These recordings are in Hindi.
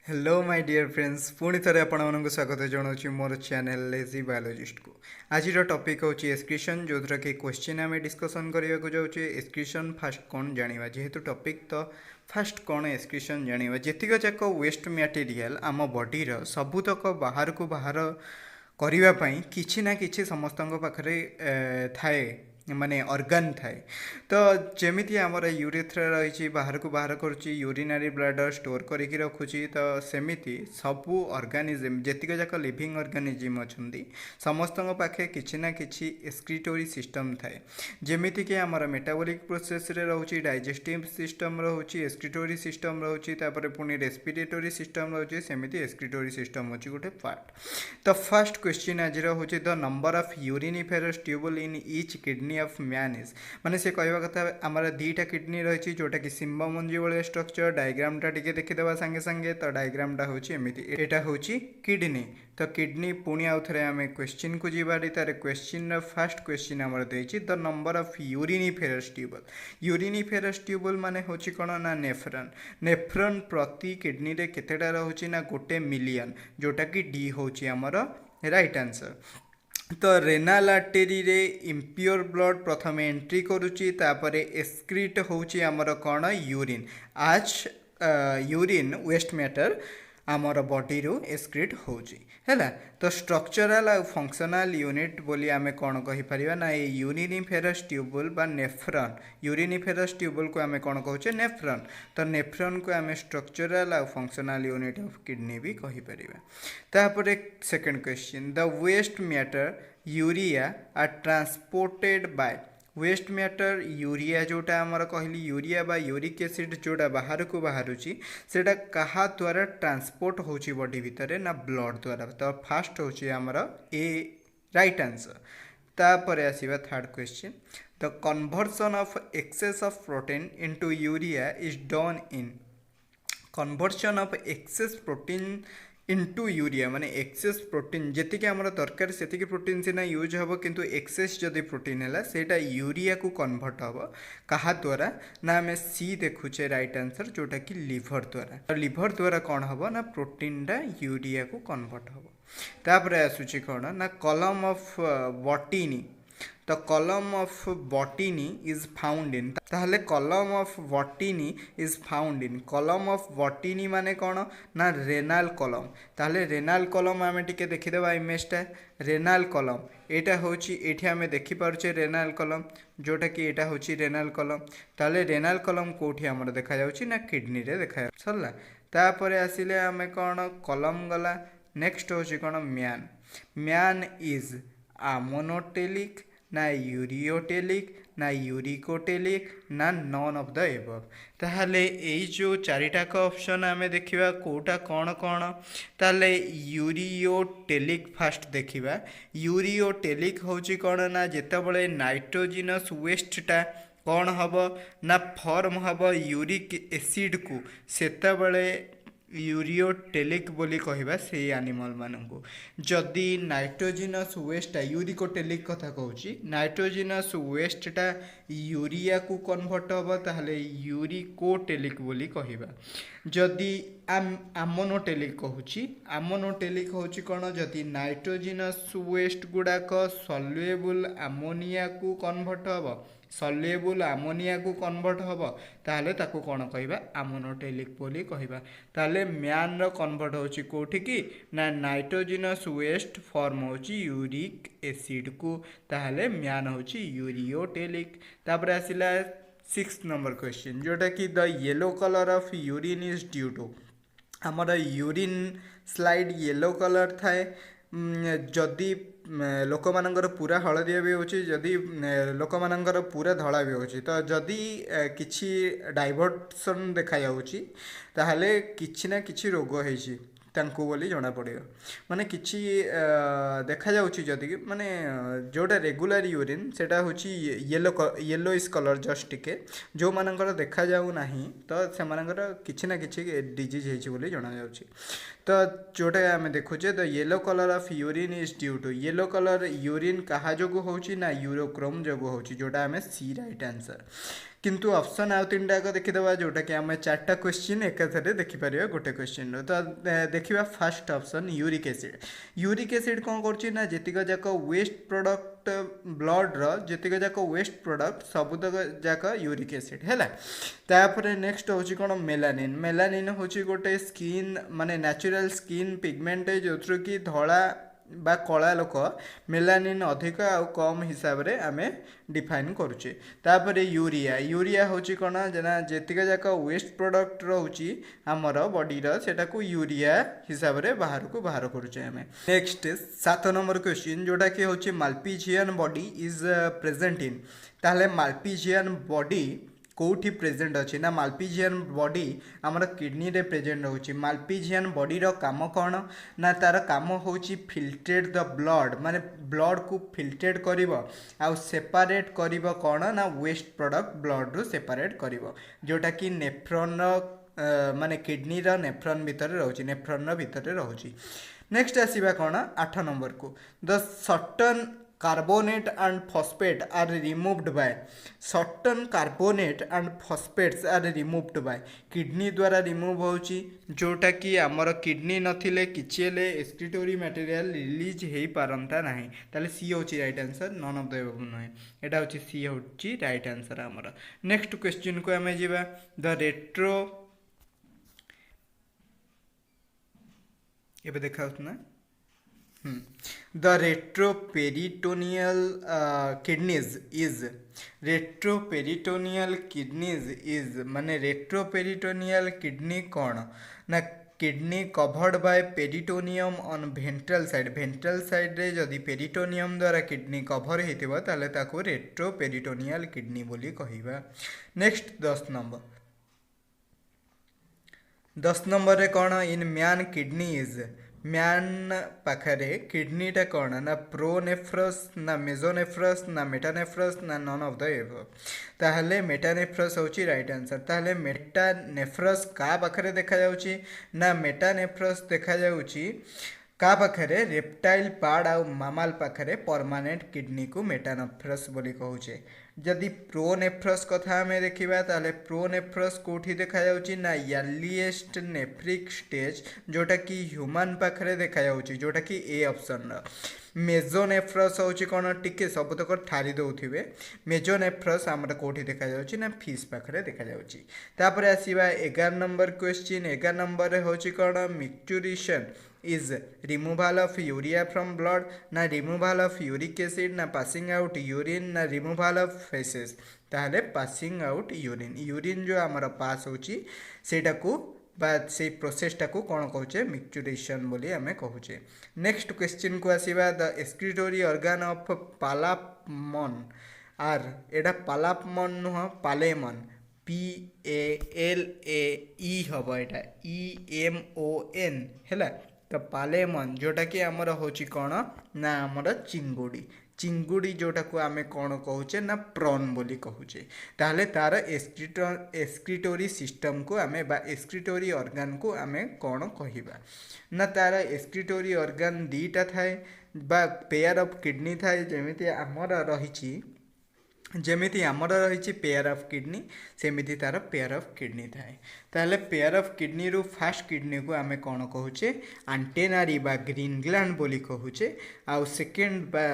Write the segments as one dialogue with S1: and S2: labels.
S1: हेलो माय डियर फ्रेंड्स पुणी थे आपण स्वागत जनाऊँ मोर चैनल लेजी बायोलॉजिस्ट को। आज टॉपिक हूँ एस्क्रिशन जो कि क्वेश्चन आम डिस्कसन करने को जाऊँ। एस्क्रिशन फास्ट कौन जाना जेहेतु टॉपिक तो फास्ट कौन एस्क्रिशन जाना जीतक जाक वेस्ट मटेरियल आम बॉडीर सबुतक बाहर को बाहर करने किसी ना कि समस्त पाखे थाए माने ऑर्गन थाए। तो जमीती आमर यूरेथ्रा रही बाहर को बाहर करुच्ची यूरिनारी ब्लाडर स्टोर करके रखुची। तो सेमिति सबू ऑर्गेनिज्म जेतिक जाक लिविंग ऑर्गेनिज्म अच्छी समस्त पाखे किसी ना किसी एक्सक्रीटोरी सिस्टम थाए। जमीती कि आमर मेटाबॉलिक प्रोसेस रे रहउची डाइजेस्टिव सिस्टम रहउची एक्सक्रीटोरी सिस्टम रहउची तापर पुनी रेस्पिरेटरी सिस्टम रहउची सेमिति एक्सक्रीटोरी सिस्टम होची गोटे पार्ट। तो फर्स्ट क्वेश्चन आज होची the number of uriniferous tubule in each kidney of man is माने से कहवा कथा आमर दीटा किडनी रही जोटा कि सिम्बा मंजी भाई स्ट्रक्चर डायग्रामटा टिके देखीदेवा सांगे सांगे। तो डायग्रामटा होची एमिति एटा होची किडनी। तो किडनी पुणी आउ थे आम क्वेश्चन को जीवारी तार क्वेश्चन फर्स्ट क्वेश्चन आमर देछि the number of uriniferous tubule. Uriniferous tubule माने होची कोन ना नेफ्रॉन। नेफ्रॉन प्रति किडनी रे केतेटा रहउची ना गोटे मिलियन जोटा कि डी होची आमर राइट आंसर। तो रेनाल आर्टेरी रे इम्प्योर ब्लड प्रथम एंट्री करुच्ची तापर एक्सक्रीट होची आमर कौन यूरिन। आज यूरिन वेस्ट मैटर आमर बॉडी रू एक्सक्रीट होची हैला। तो स्ट्रक्चरल और फंक्शनल यूनिट बोली आमे कौन कहि परिबा ना ये यूरिनिफेरस ट्यूबुल बा नेफ्रॉन। यूरिनिफेरस ट्यूबुल को आमे कौन कहूचे नेफ्रॉन। तो नेफ्रॉन को आमे स्ट्रक्चरल और फंक्शनल यूनिट ऑफ किडनी भी कहि परिबा। तापर second question the waste matter urea are transported by waste matter urea जोटा आमर कहली यूरिया बा यूरिक एसिड जोटा बाहर को बाहरुची सेटा कहा द्वारा ट्रांसपोर्ट होची बॉडी भितर ना ब्लड द्वारा। तो फास्ट होची आमर ए राइट आंसर। तापर आसीबा third question the conversion of excess of protein into urea is done in conversion of excess protein into urea माने एक्सेस प्रोटीन जेतिक आमर दरकार सेतिक प्रोटीन सिना यूज हम किंतु एक्सेस जदि प्रोटीन है सेटा यूरिया को कन्वर्ट हम कहा द्वारा ना आम सी देखुचे राइट आंसर जोटा कि लिभर द्वारा। लिभर द्वारा कौन हम ना प्रोटीनटा यूरिया को कन्वर्ट हम। तापर आसुची कौन ना कॉलम ऑफ बॉटनी। तो column of botany is found in ताहले column of botany is found in column of botany माने कौन ना रेनाल कॉलम। ताहले रेनाल कॉलम आमे टिके देखिदेबा इमेजटा रेनाल कॉलम एटा होची एठी आमे देखि पारुचे रेनाल कॉलम जोटा कि एटा होची रेनाल कॉलम। ताहले रेनाल कॉलम कोठी हमर देखा जाउची ना किडनी रे देखा सरला। तापरे आसिले आमे कौन कॉलम गला नेक्स्ट होची कौन म्यान। म्यान इज आमोनोटेलिक ना यूरियोटेलिक ना यूरिकोटेलिक ना नॉन ऑफ द एबव। ताहले एई जो चारिटाक ऑप्शन आमे देखिबा कोटा कौन कौन ताहले यूरियोटेलिक फास्ट देखिबा। यूरियोटेलिक होची कौन ना जेतेबेले नाइट्रोजिनस वेस्टटा कौन हब ना फॉर्म हब यूरिक एसिड को सेतेबेले यूरियोटेलिक बोली कहवा से एनिमल मानू। जदि नाइट्रोजिनस वेस्टा यूरिकोटेलिक कथा कहूँ नाइट्रोजिनस वेस्टा यूरिया को कन्वर्ट हम ताहले यूरिकोटेलिक बोली कहवा। जदि आमोनोटेलिक कहूँ आमोनोटेलिक होची कौन जदि नाइट्रोजिनस वेस्ट गुड़ाक सल्युएबल अमोनिया को कन्वर्ट हम सल्युएबल अमोनिया को कन्वर्ट हम ताहले ताको कौन कहवा आमोनोटेलिक बोली कहवा। ताहले म्यान रो कन्वर्ट होची कोठी की ना नाइट्रोजिनस वेस्ट फॉर्म होची यूरिक एसिड को ताहले म्यान होची यूरियोटेलिक। तापर आसिला 6 नंबर क्वेश्चन जोटा कि the yellow colour of urine is due to आमर यूरिन स्लाइड येलो कलर थाए जदि लोक मानकर पूरा हलदिया भी होची जदि लोक मानकर पूरा धड़ा भी होची। तो जदि किछि डाइवर्सन देखा जाउची ताहले किछि ना किछि रोग होईची तांको बोली जना पड़ियो माने किछि देखा जाउची जदि माने जोटा रेगुलर यूरिन सेटा होची येलो इस कलर जस्ट टिके जो मानकर देखा जाउ नाही तो से मानकर किछि ना किछि डिजीज हेची बोली जना जाउची। तो जोटा आम देखुचे the yellow colour of urine is due to yellow colour urine कहा जोगु होची ना यूरोक्रोम जोगु होची जोटा आम सी राइट आंसर। किंतु ऑप्शन आउ तीन टाक देखीदे जोटा कि आम चार्टा क्वेश्चन एकाथरे देखिपर गोटे क्वेश्चन तो देखा fast option uric acid. Uric acid कौन कर जीतक जाक वेस्ट प्रोडक्ट ब्लड जीतक जाक वेस्ट प्रोडक्ट सबुतक जाक यूरिक एसिड है। तापर नेक्स्ट हूँ कौन मेलानिन। मेलानिन हूँ गोटे स्किन माने नेचुरल स्किन पिगमेंट जो कि धला बा कला लोक मेलानिन अधिक आउ कम हिसाब रे आमे डिफाइन करुचे। तापर यूरिया। यूरिया हूँ कौन जना जीतक जाक वेस्ट प्रोडक्ट रोचे आमर बॉडी सेटा को यूरिया हिसाब रे बाहर को बाहर करुचे आमे। नेक्स्ट 7 नंबर क्वेश्चन जोटा कि हूँ माल्पिजियन बॉडी इज प्रेजेंट इन। ताहले माल्पिजियन बॉडी कौटी प्रेजेंट अच्छी ना माल्पिजियन बॉडी आमर किडनी रे प्रेजेंट होची। माल्पिजियन बॉडी रो काम कौन ना तार काम होची फिल्ट्रेट द ब्लड माने ब्लड को फिल्ट्रेट करिवो आउ सेपरेट करिवो कौन ना वेस्ट प्रोडक्ट ब्लड रू सेपरेट करिवो जोटा कि नेफ्रॉन माने किडनी रो नेफ्रॉन भीतर रहउची नेफ्रॉन रो भीतर रहउची। नेक्स्ट आसीबा कौन 8 नंबर को the certain carbonate and phosphate are removed by certain carbonate and phosphates are removed by kidney द्वारा रिमूव होची जोटा कि आमर किडनी नथिले किछि हेले एक्सक्रीटोरी मटेरियल रिलीज हेई पारंता नाही। ताले सी होची right answer none of the above नहे एटा होची सी होची राइट आंसर आमर। नेक्स्ट क्वेश्चन को हमें जिबा द रेट्रो एबे देखाउत ना the retroperitoneal kidneys is retroperitoneal kidneys is माने retroperitoneal kidney कौन ना kidney covered by peritoneum on ventral side रे जदि पेरिटोनियम द्वारा किडनी कवर होइतिबो ताले ताको रेट्रोपेरिटोनियल किडनी बोली कहिबा। नेक्स्ट 10 नंबर रे कौन in man kidney is man पाखरे किडनीटा कौन ना प्रोनेफ्रस ना मेजोनेफ्रस ना मेटानेफ्रस ना नन ऑफ द एबव। ताहले मेटानेफ्रस होची राइट आंसर। ताहले मेटानेफ्रस का पाखरे देखा जाउची ना मेटानेफ्रस देखा जाउची का पाखरे रेप्टाइल पार्ट आउ मामाल पाखरे परमानेंट किडनी को मेटानेफ्रस बोली कहूचे। जदि प्रोनेफ्रस कथा हमें देखा ताले प्रोनेफ्रस कोठी देखा जाउची ना यार्लीएस्ट नेफ्रिक स्टेज जोटा कि ह्यूमन पाखरे देखा जाउची जोटा कि ए ऑप्शन। मेजोनेफ्रस होची कौन टिके सबतक ठारी दउथिबे मेजोनेफ्रस आमर कोठी देखा जाउची ना फिश पाखरे देखा जाउची। तापर आसीबा 11 नंबर क्वेश्चन 11 नंबर रे होची कौन मिक्सचुरेशन is removal of urea from blood ना removal of uric acid ना passing out urine ना removal of feces। ताहले passing out urine जो आमर पास होची सेटा को बा से प्रोसेसटा को कौन कहूचे मिक्सचुरेशन बोली आमे कहूचे। नेक्स्ट क्वेश्चन को आसीबा the excretory organ of palaemon are एटा पालापमन नुह पालेमन PALAE हम एटा EMON है तो पालेमन जोटा कि आमर होची कौन ना आमर चिंगुड़ी जोटा को आमे कौन कहूचे ना प्रॉन बोली कहूचे। ताहले तार एक्सक्रीटोरी सिस्टम को आमे बा एक्सक्रीटोरी ऑर्गन को आमे कौन कहिबा ना तार एक्सक्रीटोरी ऑर्गन दीटा थाए बा पेयर ऑफ किडनी थाए जेमिति आमर रही पेयर ऑफ किडनी सेमिति तार पेयर ऑफ किडनी थाए। ताहले पेयर ऑफ किडनी रु फास्ट किडनी को आमे कौन कहूचे एंटेनारी बा ग्रीन ग्लैंड बोली कहूचे। आउ सेकेंड बा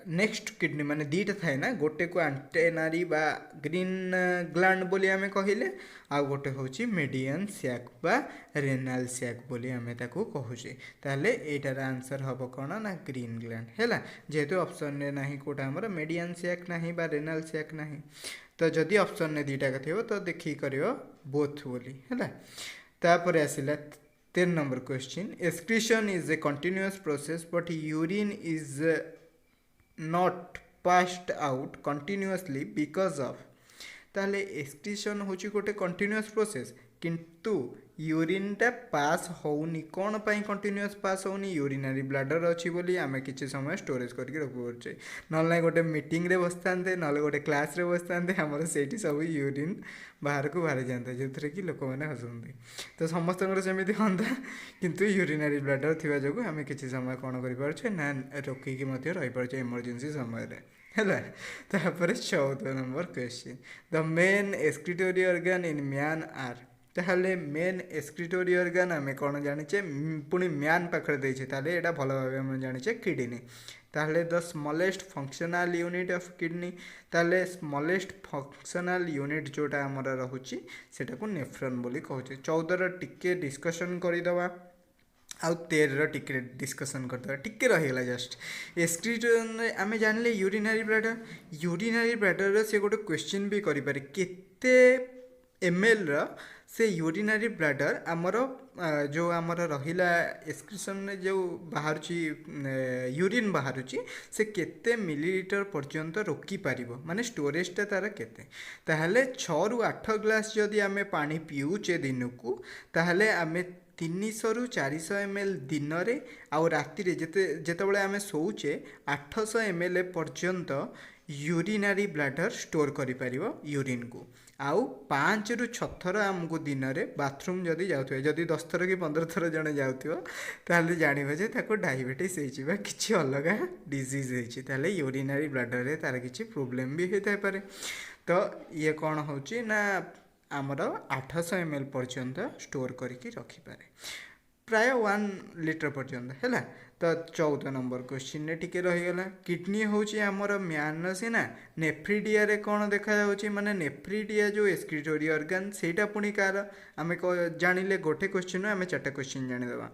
S1: नेक्स्ट किडनी माने दीटा थाए ना गोटे को एंटेनारी बा ग्रीन ग्लैंड बोली आमे कहिले आ गोटे होची मेडियन सैक बा रेनाल सैक बोली आमे ताको कहूचे। ताहले एटार आंसर हबो कौन ना ग्रीन ग्लैंड हैला जेहेतु ऑप्शन ने नाही कोटा हमर मेडियन सैक नाही बा रेनाल सैक नाही तो जदि ऑप्शन ने दीटा का थिबो तो देखि करियो बोथ बोली हैला। तापर आसिला 13 number question excretion is a continuous process but urine is not passed out continuously because of। ताहले एक्सक्रीशन होची गोटे कंटीन्यूअस प्रोसेस किंतु यूरिनटा पास होउनी कौन पाई कंटीन्यूअस पास होउनी यूरिनरी ब्लाडर अच्छी बोली आमे किछि समय स्टोरेज करके रखु परछे नले गोटे मीटिंग रे बसतांते नले गोटे क्लास रे बसतांते हमर सेठी सब यूरिन बाहर को बाहर जानते जोथरे कि लोक माने हसंते तो समस्त सेमिति हंता किंतु यूरिनरी ब्लाडर थिबा जगु आमे किछि समय कोन करि परछे ना रोकी कि मध्य रहि परछे इमरजेंसी समय रे। है। तापर 14 number question, the main excretory organ in man are. ताहले मेन एक्सक्रीटरी ऑर्गन आम कौन जाने पुणी मैन पाखे देते यहाँ भल भाव जाने किडनी। ताहले the smallest functional unit of kidney, ताहले स्मॉलेस्ट फंक्शनल यूनिट जोटा आमर रहुची सेटा को नेफ्रॉन बोली कहूचे। 14 टिके डिस्कशन करदे आउ 13 टिके डिस्कसन करदे टिके रहीगला जस्ट। एक्सक्रीटन आम जानले यूरिनरी ब्लैडर, यूरिनरी ब्लैडर से गोटे क्वेश्चन भी करें केते ml से यूरिनरी ब्लैडर आमर जो आमर रहिला एक्सक्रीशन जो बाहर यूरिन बाहर से केते मिलीलीटर पर्यंत रोकी पारिबो, माने स्टोरेजटा तार केते। ताहले 6 ରୁ 8 ग्लास जदि आमे पानी पिउचे दिन को, ताहले आमे 300 ରୁ 400 ml दिन रे आउ राति रे जेतेबेले आमे सोउचे 800 ml पर्यंत यूरिनरी ब्लैडर स्टोर करि पारिबो यूरिन को। आउ 5 ରୁ 6 थर आमको दिन में बाथरूम जदि जाऊे, जदि 10 थर कि 15 थर जड़े जाऊे ताहले जानिबे जे ताको डायबिटीज होइछि बा किछि अलगा डिजीज होइछि, ताहले यूरिनरी ब्लैडर रे तार किछि प्रॉब्लम भी होइथाय पारे। तो ये कौन होछि ना आमर 800 ml पर्यंत स्टोर करके रखिपारे, प्राय 1 लीटर पर्यंत है। तो 14 नंबर क्वेश्चन ने टिके रहीगला। किडनी होची आमर म्यान सीना नेफ्रिडिया रे कौन देखा जाउची, माने नेफ्रिडिया जो एक्सक्रीटरी ऑर्गन सेटा पुणी कार आमे जानिले गोटे क्वेश्चन आमे 4टा क्वेश्चन जानिदेबा।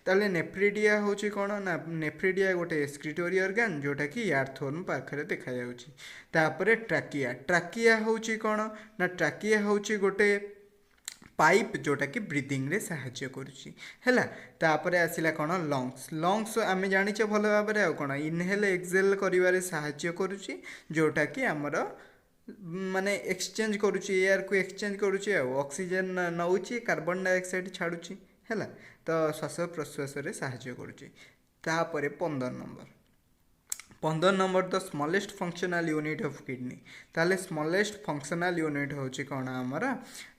S1: ताले नेफ्रिडिया होची कौन ना नेफ्रिडिया गोटे एक्सक्रीटरी ऑर्गन जोटा कि यार्थोन पाखरे देखा जाउची। तापरे ट्राकिया, ट्राकिया होची कौन ना ट्राकिया होची गोटे पाइप जोटा कि ब्रीदिंग रे साहाय्य करुची हैला। तापरे आसिला कौन लंग्स, लंग्स आमे जानिचे भल भाव में कौन इनहेल एक्सहेल करिवारे साहाय्य करुची जोटा कि आमर माने एक्सचेंज करुची, एयर को एक्सचेंज करुची, ऑक्सीजन नउची कार्बन डाइऑक्साइड छाड़ुची हैला। तो श्वास प्रश्वास रे साहाय्य करुची। तापरे 15 number the smallest functional unit of kidney, ताले स्मॉलेस्ट फंक्शनल यूनिट होची कौन आमर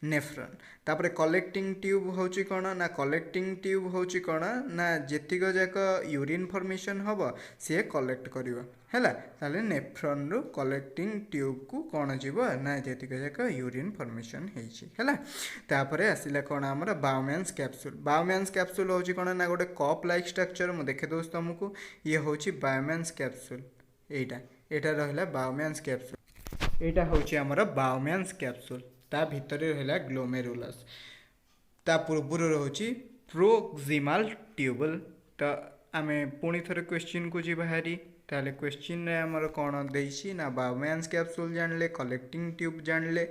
S1: नेफ्रॉन। तापरे कलेक्टिंग ट्यूब होची कौन ना कलेक्टिंग ट्यूब होची कौन ना जेतिक जाक यूरिन फॉर्मेशन हबो सी कलेक्ट करिवो हैला। ताले नेफ्रॉन रो कलेक्टिंग ट्यूब को कौन जीवो ना जेतिक जाक यूरिन फॉर्मेशन हेछि हैला। तापरे आसिला कौन आमर बाउमेन्स कैप्सूल, बाउमेन्स कैप्सूल होची कौन ना गोटे कप लाइक स्ट्रक्चर मु देखे दोस्त तुमको, ये होची बाउमेन्स कैप्सूल, एटा रहिला बाउमेन्स कैप्सूल, एटा होची आमर बाउमेन्स कैप्सूल। ता भितर रहिला ग्लोमेरुलस, ता पूर्वर रहुची प्रोक्सिमाल ट्यूबल। तो आमे पुणी थरे क्वेश्चन को जी बाहरी, ताले क्वेश्चन रे हमर कोन देइछि ना बाउमेन्स कैप्सूल जानले, कलेक्टिंग ट्यूब जानले,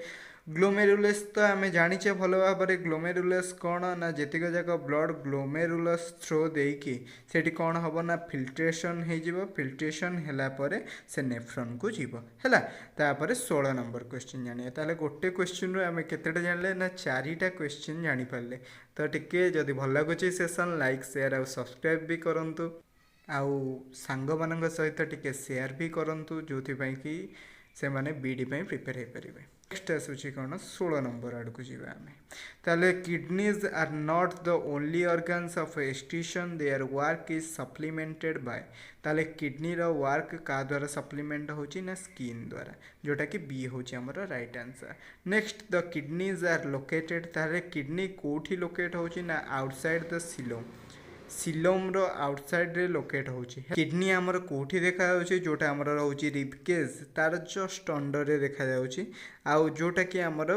S1: ग्लोमेरुलस तो आमे जानिचे भल भाव में ग्लोमेरुलस कौन ना जेतिक जाक ब्लड ग्लोमेरुलस थ्रो देकी सेठी कौन हम ना फिल्ट्रेशन हो, फिल्ट्रेशन हैला परे से नेफ्रॉन को जीव हैला। तापर 16 नंबर क्वेश्चन जानिए, ताले गोटे क्वेश्चन रो आमे केतेटा जानले ना 4टा क्वेश्चन जानि पारले। तो टिके जदि भल लागुची सेशन लाइक शेयर और सब्सक्राइब भी करंतु, आउ सांग मानक सहित टिके शेयर भी करंतु जोथि पई कि से माने बीडी पई प्रिपेयर हो पारिबे। नेक्स्ट आसूची कौन 16 नंबर आड़ को जीवा आमे, ताले kidneys are not the only organs of excretion, their work is supplemented by. ताले किडनी रो वर्क का द्वारा सप्लीमेंट होची ना स्किन द्वारा, जोटा कि बी होची हमर right answer. Next the kidneys are located, ताले किडनी कोठी लोकेट होची ना आउटसाइड द सिलोम, सिलोम रो आउटसाइड रे लोकेट होची। किडनी हमर कोठी देखा जाउची जोटा हमर रहउची रिबकेज तार जस्ट अंडर रे देखा जाउची, आउ जोटा कि हमर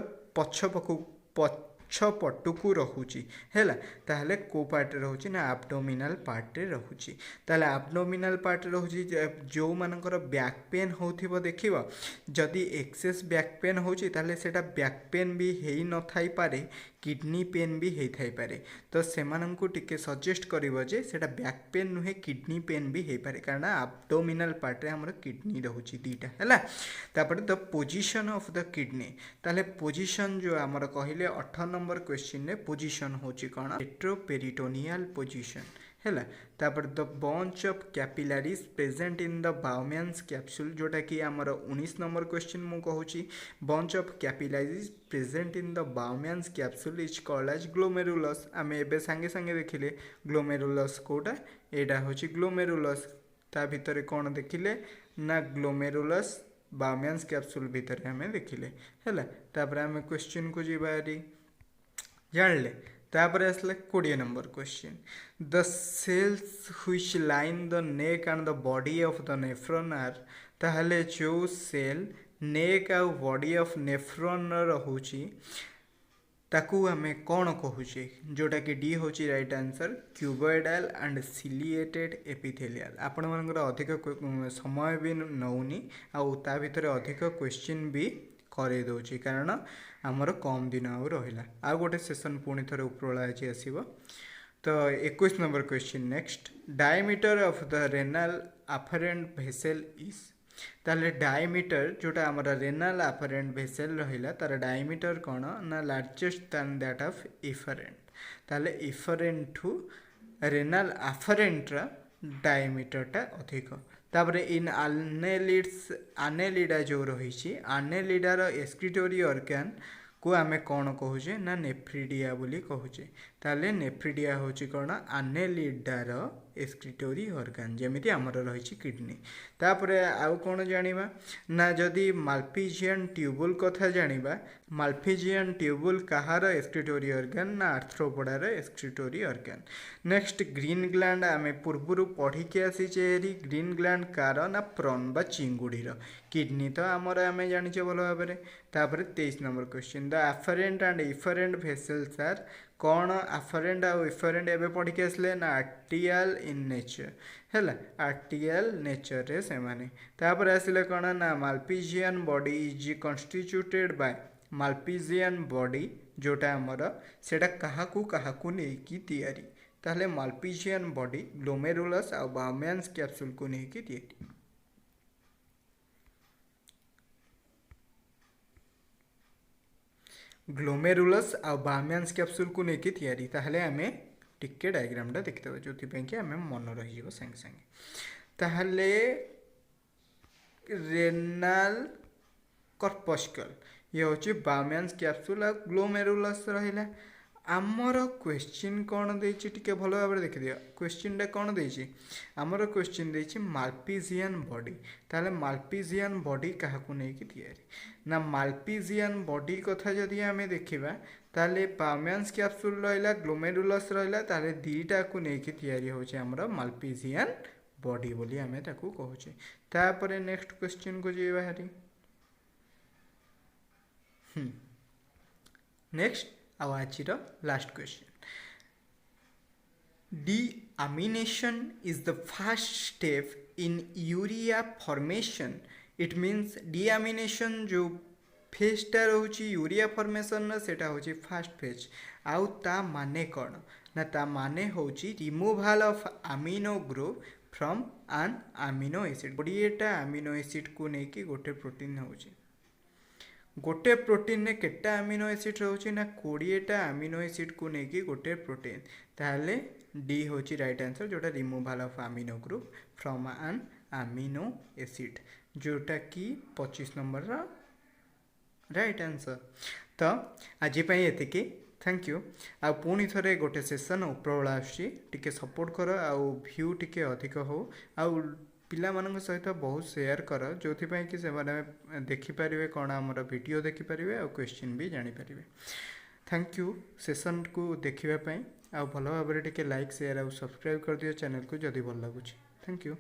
S1: पछपटुकू रहुची हैला। ताहले को पार्ट रहउची ना एब्डोमिनल पार्ट रे रहउची। ताहले एब्डोमिनल पार्ट रहउची जो मानकर बैक पेन होथिबो देखिबो, जदि एक्सेस बैक पेन होची ताहले सेटा बैक पेन भी हेई न थाई पारे, किडनी पेन भी हेई थाई पारे। तो सेमानंकु टिके सजेस्ट करिवो जे सेटा बैक पेन नुहे किडनी पेन भी हेई पारे, कारण एब्डोमिनल पार्ट रे हमर किडनी रहउची दीटा हैला। तापर the position of the kidney, ताहले पोजीशन जो हमर कहिले 18 नंबर क्वेश्चन ने पोजीशन होची कोन रेट्रोपेरिटोनियल पोजीशन हैला। तापर the bunch of capillaries present in the Bowman's capsule, जोटा कि हमर 19 नंबर क्वेश्चन मु कहूची bunch of capillaries present in the Bowman's capsule is called as glomerulus. आमे एबे संगे संगे देखिले ग्लोमेरुलस कोटा, एटा होची ग्लोमेरुलस ता भितर कौन देखिले ना ग्लोमेरुलस बाउमियंस कैप्सूल भितर हमें देखिले हैला। तापर हमें क्वेश्चन को जीवारी जानले। तापर आसले 20 number question the cells which line the neck and the body of the nephron are ताहले जो सेल नेक आ बॉडी ऑफ नेफ्रॉन रहुची ताकू आमे कौन कहूचे जोटा कि डी होची right answer cuboidal and ciliated epithelial. आपण मानकर अधिक समय भी नौनी आउ ता भितर अधिक क्वेश्चन भी करे दउची कारण हमर कम दिन आउ रहिला। आ गोटे सेशन पुणी थरे उपरला अछि आसीबो। तो 21 number question next diameter of the renal afferent vessel is ताले डायमीटर जोटा हमारा रेनल अफरेंट वेसल रहिला तार डायमीटर कौन ना largest than that of efferent ताले efferent to renal afferent diameter टा अधिक। तापरे इन आनेलिडा जो रही आनेलिडार एक्सक्रीटोरी ऑर्गन को आमे कौन कहूचे ना नेफ्रिडिया बोली कहूचे। ताले नेफ्रिडिया होची कौन आनेलिडार एक्सक्रीटोरी ऑर्गन जेमिति हमर रही किडनी। तापरे आउ कौन जानिबा ना जदि माल्पिजियन ट्यूबुल कथा जानिबा माल्पिजियन ट्यूबुल कहार एक्सक्रीटोरी ऑर्गन ना आर्थ्रोपोडार एक्सक्रीटोरी ऑर्गन। नेक्स्ट ग्रीन ग्लैंड आमे पूर्वरु पढ़ी के आसीचे ग्रीन ग्लैंड कार ना प्रॉन बा चिंगुडीर किडनी तो आमर आमे जानिचे भल भाबरे। तापरे 23 number question the afferent and efferent vessels are कौन अफरेंट आ इफरेंट एबे पढ़ी के आसले ना आर्टियल इन नेचर हैला आर्टियल नेचर रे से माने। तापर आसले कौन ना Malpighian body is constituted by Malpighian body जोटा हमर सेटा काहाकू नेकी तैयारी ताहले माल्पिजियन बॉडी ग्लोमेरुलस आ बाउमियंस कैप्सूल को नेकी तैयारी। ग्लोमेरुलस आ बाउमियंस कैप्सूल को नेकी तैयारी ताहले हमें टिके डायग्राम टा देखते हो जो कि हमें मन रही संगे संगे ताहले रेनाल कर्पस्कल ये होची बाउमियंस कैप्सूल आ ग्लोमेरुलस रहिला। आमर क्वेश्चन कौन देछि टिके भलो भाबरे देखि दियो क्वेश्चन टा कौन देछि आमर क्वेश्चन देछि माल्पिजियन बॉडी ताले माल्पिजियन बॉडी काहाकू नेकी तैयारी ना माल्पिजियन बॉडी कथा जदि आमे देखिबा ताले बाउमियंस कैप्सूल रहिला ग्लोमेरुलस रहिला ताले दीटा को नेकी तैयारी होछि हमर माल्पिजियन बॉडी बोली आमे ताकू कहूचे। तापरे नेक्स्ट क्वेश्चन को जे बाहरी नेक्स्ट आवाचिर last question deamination is the first step in urea formation it means deamination जो फेजटा रोची यूरिया फॉर्मेशन सेटा होची फास्ट फेज आउ ता माने कौन ना ता माने होची removal of amino group from an amino acid 20टा अमीनो एसिड को नेकी गोटे प्रोटीन होची गोटे प्रोटीन ने केटा अमीनो एसिड रोची ना 20टा अमीनो एसिड को नेकी गोटे प्रोटीन ताहले डी होची राइट आंसर जोटा removal of amino group from an amino acid जोटा कि 25 नंबर रा राइट आंसर। तो आज एतिकी थैंक यू आ पुणी थरे गोटे सेशन उपरबेला आसके सपोर्ट कर आउ व्यू टिके अधिक हो आउ पिला मानक सहित बहुत शेयर कर जो कि से देखिपारे कौन आमर वीडियो देखिपारे आ क्वेश्चन भी जानीपारे। थैंक यू सेशन को देखापी आ भल भाव टिके लाइक शेयर आ सब्सक्राइब कर दियो चैनल को जदि भल लगुच। Thank you.